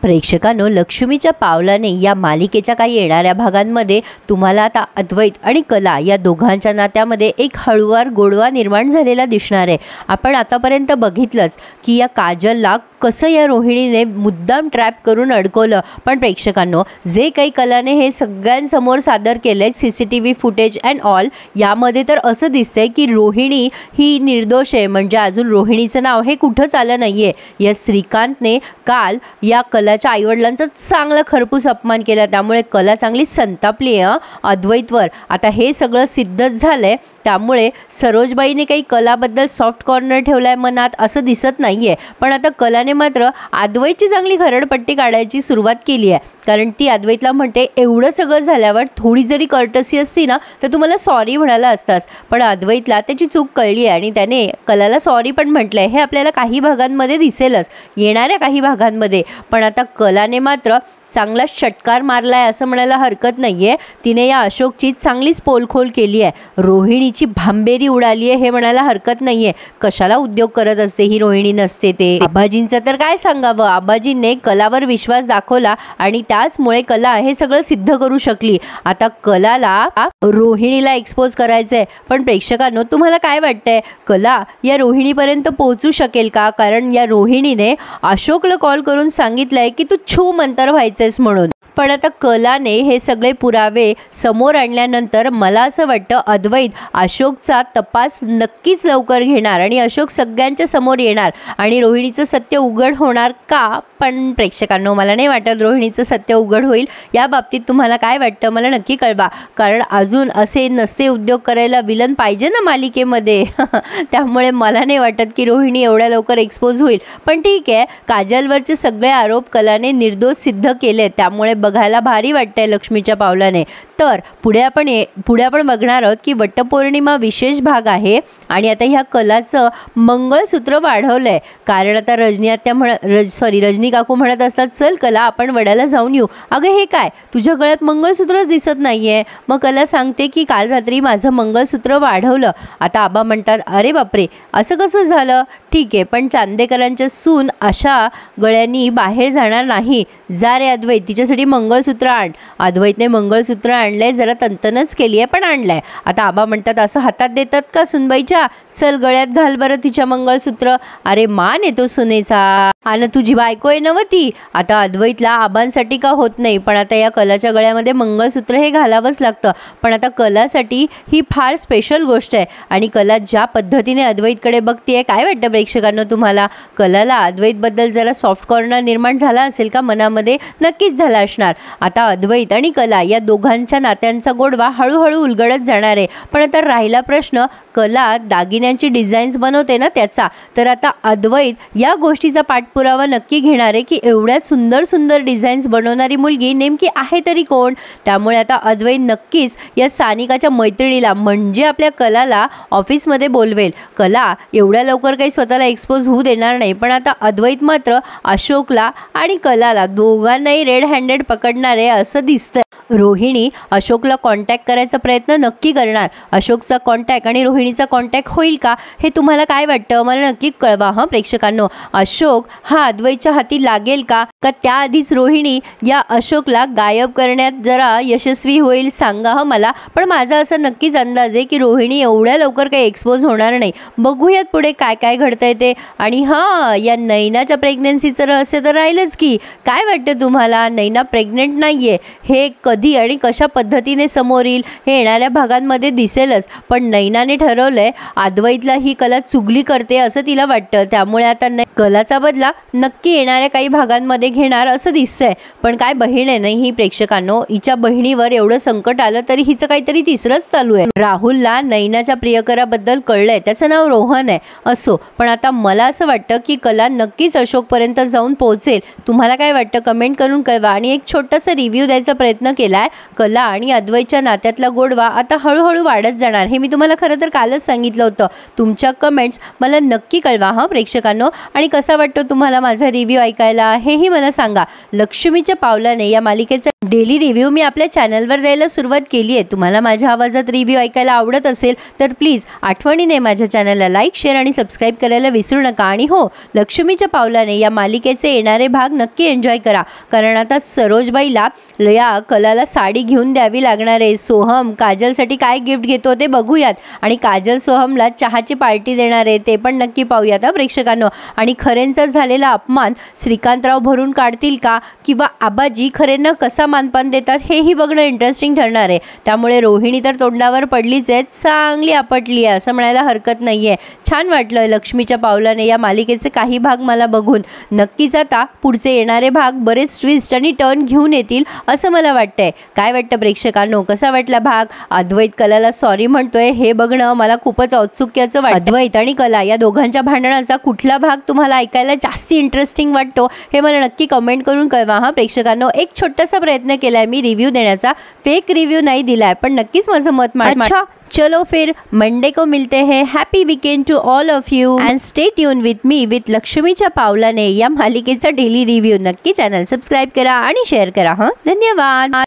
प्रेक्षकांनो, लक्ष्मीच्या पावलाने या मालिकेच्या काही येणाऱ्या भागांमध्ये तुम्हाला आता अद्वैत आणि कला या दोघांच्या नात्यामध्ये एक हळूवार गोडवा निर्माण झालेला दिसणार आहे। आपण आतापर्यंत बघितलंच की या काजलला कसं या रोहिणीने मुद्दाम ट्रॅप करून अडकवलं, पण प्रेक्षकांनो, जे काही कलाने हे सगळ्यांसमोर सादर केले CCTV फुटेज अँड ऑल, यामध्ये तर असं दिसतंय की रोहिणी ही निर्दोष आहे। म्हणजे अजून रोहिणीचं नाव हे कुठंच आलं नाहीये। या श्रीकांतने काल या कलाच्या आईवडिलांचा चांगला खरपूस अपमान केला, त्यामुळे कला चांगली संतापली आहे अद्वैतवर। आता हे सगळं सिद्धच झालंय, त्यामुळे सरोजबाईने काही कलाबद्दल सॉफ्ट कॉर्नर ठेवलाय मनात असं दिसत नाहीये। पण आता कलाने मात्र अद्वैतची चांगली खरडपट्टी काढायची सुरुवात केली आहे, कारण ती अद्वैतला म्हणते एवढं सगळं झाल्यावर थोडी जरी कर्टसी असती ना तर तुम्हाला सॉरी म्हणाला असतास। पण अद्वैतला त्याची चूक कळली आहे आणि त्याने कलाला सॉरी पण म्हटलंय। हे आपल्याला काही भागांमध्ये दिसेलच, येणाऱ्या काही भागांमध्ये। पण आता कलाने मात्र चांगला षटकार मारलाय असं म्हणायला हरकत नाहीये। तिने या अशोकची चांगलीच पोलखोल केली आहे, रोहिणीची भांबेरी उडाली आहे हे म्हणायला हरकत नाहीये। कशाला उद्योग करत असते ही रोहिणी नसते ते। आबाजींचं तर काय सांगावं, आबाजींने कलावर विश्वास दाखवला आणि त्याचमुळे कला हे सगळं सिद्ध करू शकली। आता कलाला रोहिणीला एक्सपोज करायचंय, पण प्रेक्षकांनो, तुम्हाला काय वाटतंय, कला या रोहिणीपर्यंत पोहोचू शकेल का? कारण या रोहिणीने अशोकला कॉल करून सांगितलंय की तू छू मंतर व्हायचं म्हणून। पण आता कलाने हे सगळे पुरावे समोर आणल्यानंतर मला असं वाटतं अद्वैत अशोकचा तपास नक्कीच लवकर घेणार आणि अशोक सगळ्यांच्या समोर येणार आणि रोहिणीचं सत्य उघड होणार का? पण प्रेक्षकांनो, मला नाही वाटत रोहिणीचं सत्य उघड होईल। या बाबतीत तुम्हाला काय वाटतं मला नक्की कळवा, कारण अजून असे नसते उद्योग करायला विलन पाहिजे ना मालिकेमध्ये। त्यामुळे मला नाही वाटत की रोहिणी एवढ्या लवकर एक्सपोज होईल। पण ठीक आहे, काजलवरचे सगळे आरोप कलाने निर्दोष सिद्ध केले, त्यामुळे बघायला भारी वाटतंय लक्ष्मीच्या पावलाने। तर पुढे आपण बघणार आहोत की वटपौर्णिमा विशेष भाग आहे आणि आता ह्या कलाचं मंगळसूत्र वाढवलंय, कारण आता रजनी काकू म्हणत असतात चल कला आपण वड्याला जाऊन येऊ। अगं हे काय, तुझ्या गळ्यात मंगळसूत्रच दिसत नाहीये। मग कला सांगते की काल रात्री माझं मंगळसूत्र वाढवलं। आता आबा म्हणतात अरे बापरे, असं कसं झालं? ठीक आहे, पण चांदेकरांच्या सून अशा गळ्यांनी बाहेर जाणार नाही। जा रे अद्वैत, तिच्यासाठी मंगळसूत्र आण। अद्वैतने मंगळसूत्र आणलंय, जरा तंतनच केली आहे पण आणलंय। आता आबा म्हणतात असं हातात देतात का सुनबाईच्या? चल गळ्यात घाल बरं तिच्या मंगळसूत्र। अरे मान येतो सुनेचा, आणि तुझी बायको आहे नव्हती। आता अद्वैतला आबांसाठी का होत नाही, पण आता या कलाच्या गळ्यामध्ये मंगळसूत्र हे घालावंच लागतं। पण आता कलासाठी ही फार स्पेशल गोष्ट आहे आणि कला ज्या पद्धतीने अद्वैतकडे बघतीये, काय वाटतं प्रेक्षकांनो तुम्हाला? कलाला अद्वैतबद्दल जरा सॉफ्ट कॉर्नर निर्माण झाला असेल का मनामध्ये? नक्कीच झाला असणार। आता अद्वैत आणि कला या दोघांच्या नात्यांचा गोडवा हळूहळू उलगडत जाणार आहे। पण आता राहिला प्रश्न, कला दागिन्यांची डिझाईन्स बनवते ना त्याचा, तर आता अद्वैत या गोष्टीचा पाठपुरावा नक्की घेणार आहे की एवढ्या सुंदर सुंदर डिझाईन्स बनवणारी मुलगी नेमकी आहे तरी कोण? त्यामुळे आता अद्वैत नक्कीच या सानिकाच्या मैत्रिणीला म्हणजे आपल्या कलाला ऑफिसमध्ये बोलवेल। कला एवढ्या लवकर काही स्वतःला एक्सपोज होऊ देणार नाही, पण आता अद्वैत मात्र अशोकला आणि कलाला दोघांनाही रेड हँडेड पकडणार आहे असं दिसतंय। रोहिणी अशोकला कॉन्टॅक्ट करायचा प्रयत्न नक्की करणार। अशोकचा कॉन्टॅक्ट आणि रोहिणीचा कॉन्टॅक्ट होईल का हे तुम्हाला काय वाटतं मला नक्की कळवा हां प्रेक्षकांनो। अशोक हा अद्वैतच्या हाती लागेल का त्याआधीच रोहिणी या अशोकला गायब करण्यात जरा यशस्वी होईल सांगा हं मला। पण माझा असं नक्कीच अंदाज आहे की रोहिणी एवढ्या लवकर काही एक्सपोज होणार नाही। बघूयात पुढे काय काय घडतंय ते। आणि हां, या नैनाच्या प्रेग्नन्सीचं रहस्य तर राहिलंच की। काय वाटतं तुम्हाला, नैना प्रेग्नेंट नाहीये हे कधी आणि कशा पद्धतीने समोर येईल हे येणाऱ्या भागांमध्ये दिसेलच। पण नैनाने ठरवलंय अद्वैतला ही कला चुगली करते असं तिला वाटतं, त्यामुळे आता कलाचा बदला नक्की येणाऱ्या काही भागांमध्ये घेणार असं दिसतंय। पण काय बहीण आहे नाही ही प्रेक्षकांनो, हिच्या बहिणीवर एवढं संकट आलं तरी हिचं काहीतरी तिसरंच चालू आहे। राहुलला नैनाच्या प्रियकराबद्दल कळलंय, त्याचं नाव रोहन आहे। असो, पण आता मला असं वाटतं की कला नक्कीच अशोकपर्यंत जाऊन पोहोचेल। तुम्हाला काय वाटतं कमेंट करून कळवा। आणि एक छोटासा रिव्ह्यू द्यायचा प्रयत्न केलाय। कला आणि अद्वैतच्या नात्यातला गोडवा आता हळूहळू वाढत जाणार हे मी तुम्हाला खरं तर कालच सांगितलं होतं। तुमच्या कमेंट्स मला नक्की कळवा हां प्रेक्षकांनो। आणि कसा वाटतो तुम्हाला माझा रिव्ह्यू ऐकायला हेही मला सांगा। लक्ष्मीच्या पावलाने या मालिकेचा डेली रिव्ह्यू मी आपल्या चॅनलवर द्यायला सुरुवात केली आहे. तुम्हाला माझ्या आवाजात रिव्ह्यू ऐकायला आवडत असेल तर प्लीज आठवणीने माझ्या चॅनलला लाईक, शेअर आणि सबस्क्राईब करायला विसरू नका. आणि हो, लक्ष्मीच्या पावलाने या मालिकेचे येणारे भाग नक्की एन्जॉय करा, कारण आता सरोजबाईला या कलाला साडी घेऊन द्यावी लागणार आहे. सोहम काजलसाठी काय गिफ्ट घेतो ते बघूयात, आणि काजल सोहमला चहाची पार्टी देणार आहे ते पण नक्की पाहूयात प्रेक्षकांनो. आणि खरेंचा झालेला अपमान श्रीकांतराव भरून काढतील का, किंवा आबाजी खरेंना कसा मानपान देतात हेही बघणं इंटरेस्टिंग ठरणार आहे. त्यामुळे रोहिणी तर तोंडावर पडलीच आहे, चांगली आपटली आहे असं म्हणायला हरकत नाही आहे. छान वाटलं लक्ष्मीच्या पावलाने या मालिकेचे काही भाग मला बघून. नक्कीच आता पुढचे येणारे भाग बरेच ट्विस्ट आणि टर्न घेऊन येतील असं मला वाटतंय. काय वाटतं प्रेक्षकांनो, कसा वाटला भाग? अद्वैत कलाला सॉरी म्हणतोय हे बघणं मला खूपच औत्सुक्याचं वाटतं. अद्वैत आणि कला या दोघांच्या भांडणाचा कुठला भाग तुम्हाला ऐकायला जास्ती इंटरेस्टिंग वाटतो हे मला नक्की कमेंट करून कळवा प्रेक्षकांनो. एक छोटासा प्रयत्न केलाय मी रिव्ह्यू देण्याचा, फेक रिव्ह्यू नाही दिलाय, पण नक्कीच माझं मत अच्छा चलो फिर मंडे को मिलते हैं. Happy weekend to all of you and stay tune with me with लक्ष्मीच्या पावलाने या मालिकेचा डेली रिव्ह्यू. नक्की चॅनल सबस्क्राईब करा आणि शेअर करा. धन्यवाद.